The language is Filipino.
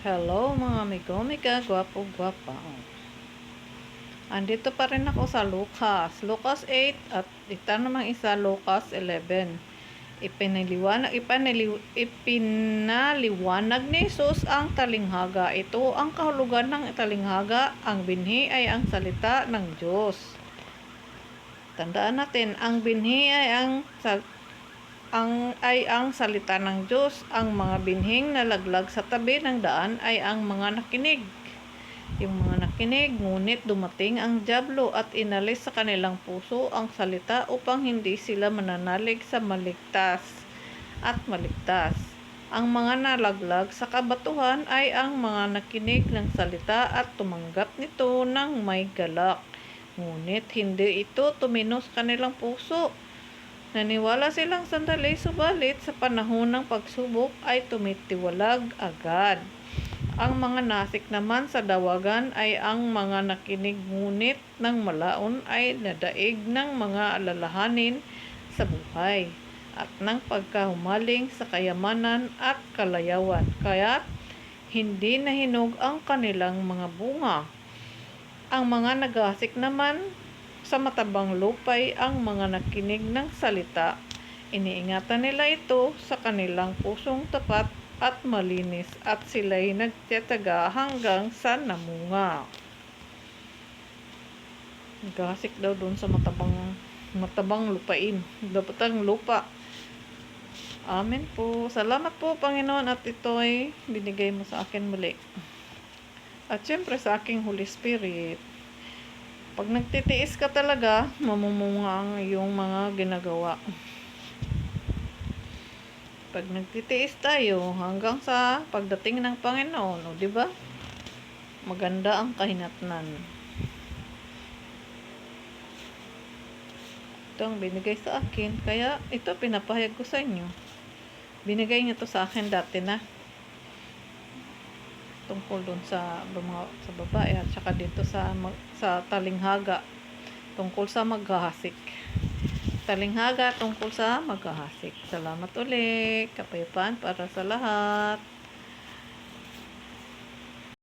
Hello mga amigo-amiga, gwapo-gwapa. Andito pa rin ako sa Lucas 8 at ito namang isa Lucas 11. Ipinaliwanag ni Jesus ang talinghaga. Ito ang kahulugan ng talinghaga. Ang binhi ay ang salita ng Diyos. Tandaan natin, ang binhi ay ang salita ng Diyos. Ang mga binhing nalaglag sa tabi ng daan ay ang mga nakinig. Yung mga nakinig, ngunit dumating ang dyablo at inalis sa kanilang puso ang salita upang hindi sila mananalig sa maligtas. Ang mga nalaglag sa kabatuhan ay ang mga nakinig ng salita at tumanggap nito ng may galak. Ngunit hindi ito tumino sa kanilang puso. Naniwala silang sandali, subalit sa panahon ng pagsubok ay tumitiwalag agad. Ang mga nasik naman sa dawagan ay ang mga nakinig, ngunit ng malaon ay nadaig ng mga alalahanin sa buhay at ng pagkahumaling sa kayamanan at kalayawan, kaya't hindi nahinog ang kanilang mga bunga. Ang mga naghasik naman sa matabang lupay ang mga nakinig ng salita. Iniingatan nila ito sa kanilang pusong tapat at malinis at sila'y nagtiyataga hanggang sa namunga. Naghasik daw doon sa matabang lupain. Dapat lupa. Amen po. Salamat po, Panginoon, at ito ay binigay mo sa akin muli. At syempre sa aking Holy Spirit. Pag nagtitiis ka talaga, mamumunga ang iyong mga ginagawa. Pag nagtitiis tayo hanggang sa pagdating ng Panginoon, o di ba? Maganda ang kahinatnan. Ito ang binigay sa akin, kaya ito pinapahayag ko sa inyo. Binigay niyo to sa akin dati na. Tungkol dun sa babae at saka dito sa talinghaga tungkol sa maghahasik. Talinghaga tungkol sa maghahasik. Salamat ulit. Kapayapaan para sa lahat.